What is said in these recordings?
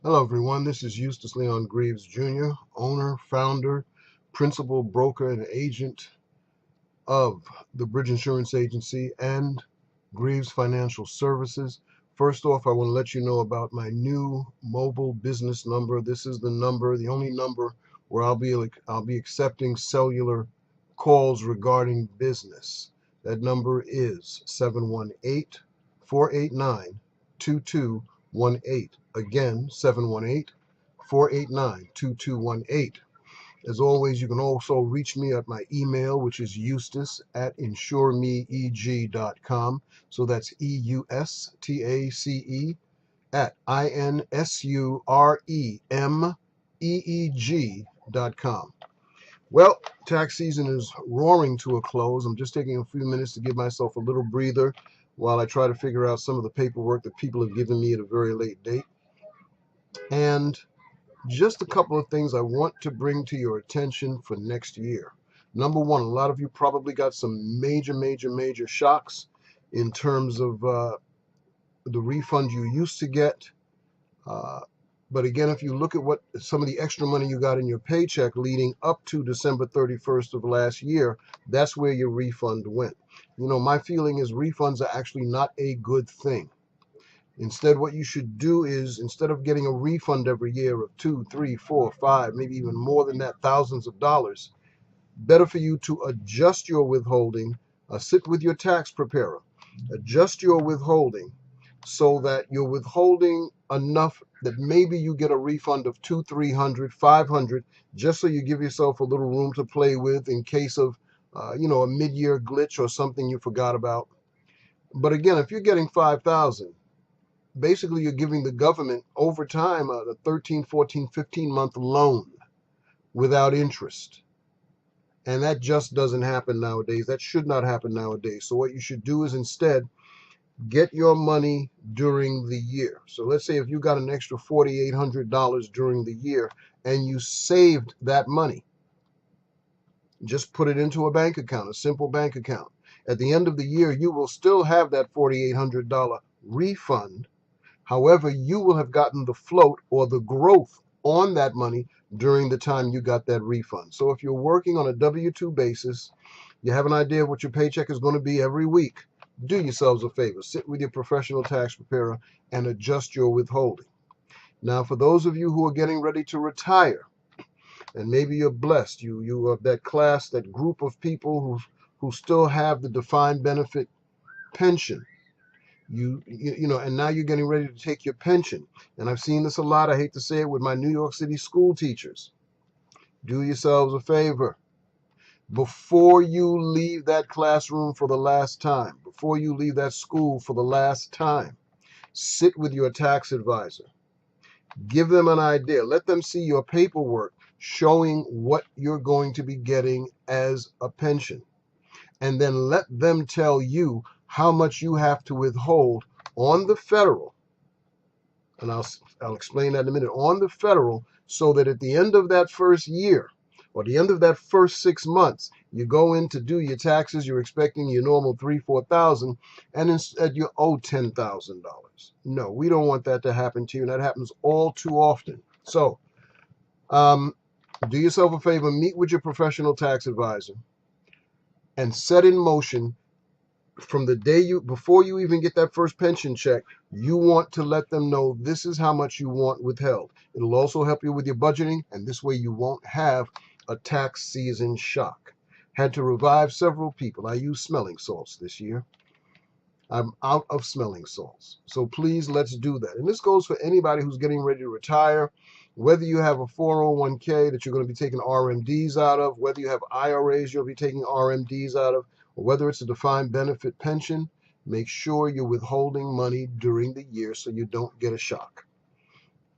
Hello, everyone. This is Eustace Leon Greaves Jr., owner, founder, principal, broker, and agent of the Bridge Insurance Agency and Greaves Financial Services. First off, I want to let you know about my new mobile business number. This is the number, the only number where I'll be accepting cellular calls regarding business. That number is 718-489-2218. Again, 718-489-2218. As always, you can also reach me at my email, which is eustace@insuremeeg.com. So that's EUSTACE at INSUREMEEG.com. Well, tax season is roaring to a close. I'm just taking a few minutes to give myself a little breather while I try to figure out some of the paperwork that people have given me at a very late date. And just a couple of things I want to bring to your attention for next year. Number one, a lot of you probably got some major shocks in terms of the refund you used to get. But again, if you look at what some of the extra money you got in your paycheck leading up to December 31st of last year, that's where your refund went. You know, my feeling is refunds are actually not a good thing. Instead, what you should do is, instead of getting a refund every year of 2, 3, 4, 5, maybe even more than that, thousands of dollars, better for you to adjust your withholding, sit with your tax preparer, adjust your withholding so that you're withholding enough that maybe you get a refund of 200, 300, 500, just so you give yourself a little room to play with in case of, a mid-year glitch or something you forgot about. But again, if you're getting 5,000, basically you're giving the government over time a 13, 14, 15-month loan without interest. And that just doesn't happen nowadays. That should not happen nowadays. So what you should do is instead get your money during the year. So let's say if you got an extra $4,800 during the year and you saved that money, just put it into a bank account, a simple bank account. At the end of the year, you will still have that $4,800 refund. However, you will have gotten the float or the growth on that money during the time you got that refund. So if you're working on a W-2 basis, you have an idea of what your paycheck is going to be every week, do yourselves a favor. Sit with your professional tax preparer and adjust your withholding. Now, for those of you who are getting ready to retire, and maybe you're blessed, you are that class, that group of people who still have the defined benefit pension. And now you're getting ready to take your pension. And I've seen this a lot, I hate to say it, with my New York City school teachers. Do yourselves a favor. Before you leave that classroom for the last time, before you leave that school for the last time, sit with your tax advisor. Give them an idea. Let them see your paperwork showing what you're going to be getting as a pension. And then let them tell you how much you have to withhold on the federal, and I'll explain that in a minute, on the federal, so that at the end of that first year, or the end of that first 6 months, you go in to do your taxes, you're expecting your normal $3,000, $4,000, and instead you owe $10,000. No, we don't want that to happen to you, and that happens all too often. So, do yourself a favor, meet with your professional tax advisor, and set in motion from the day before you even get that first pension check, you want to let them know this is how much you want withheld. It'll also help you with your budgeting, and this way you won't have a tax season shock. Had to revive several people. I use smelling salts this year. I'm out of smelling salts. So please, let's do that. And this goes for anybody who's getting ready to retire, whether you have a 401k that you're going to be taking RMDs out of, whether you have IRAs you'll be taking RMDs out of, or whether it's a defined benefit pension, make sure you're withholding money during the year so you don't get a shock.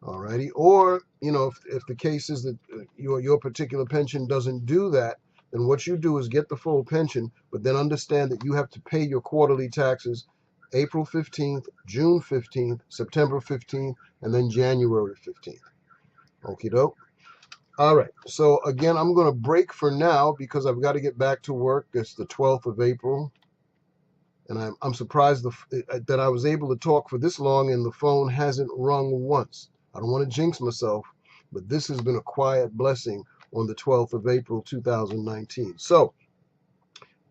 All righty. Or, if the case is that your particular pension doesn't do that, then what you do is get the full pension, but then understand that you have to pay your quarterly taxes April 15th, June 15th, September 15th, and then January 15th. Okie doke. All right. So again, I'm going to break for now because I've got to get back to work. It's the 12th of April. And I'm surprised that I was able to talk for this long and the phone hasn't rung once. I don't want to jinx myself, but this has been a quiet blessing on the 12th of April, 2019. So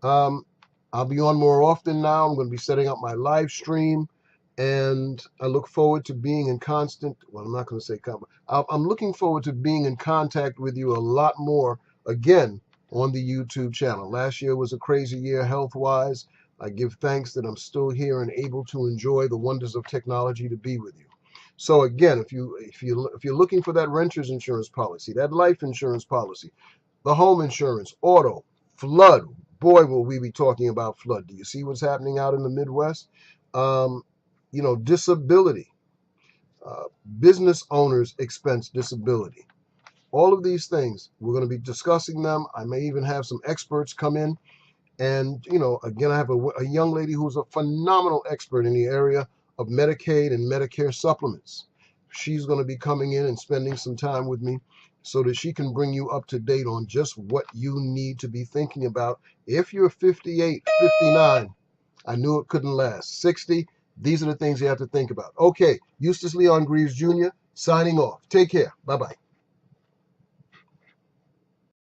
I'll be on more often now. I'm going to be setting up my live stream, and I look forward to being in constant, well, I'm not going to say, I'm looking forward to being in contact with you a lot more again on the YouTube channel. Last year was a crazy year health-wise. I give thanks that I'm still here and able to enjoy the wonders of technology to be with you. So again, if you're looking for that renter's insurance policy, that life insurance policy, the home insurance, auto, flood, boy, will we be talking about flood. Do you see what's happening out in the Midwest? Disability, business owners expense disability. All of these things, we're going to be discussing them. I may even have some experts come in. And, again, I have a young lady who's a phenomenal expert in the area of Medicaid and Medicare supplements. She's going to be coming in and spending some time with me so that she can bring you up to date on just what you need to be thinking about. If you're 58, 59, I knew it couldn't last. 60, these are the things you have to think about. Okay, Eustace Leon Greaves Jr. signing off. Take care. Bye-bye.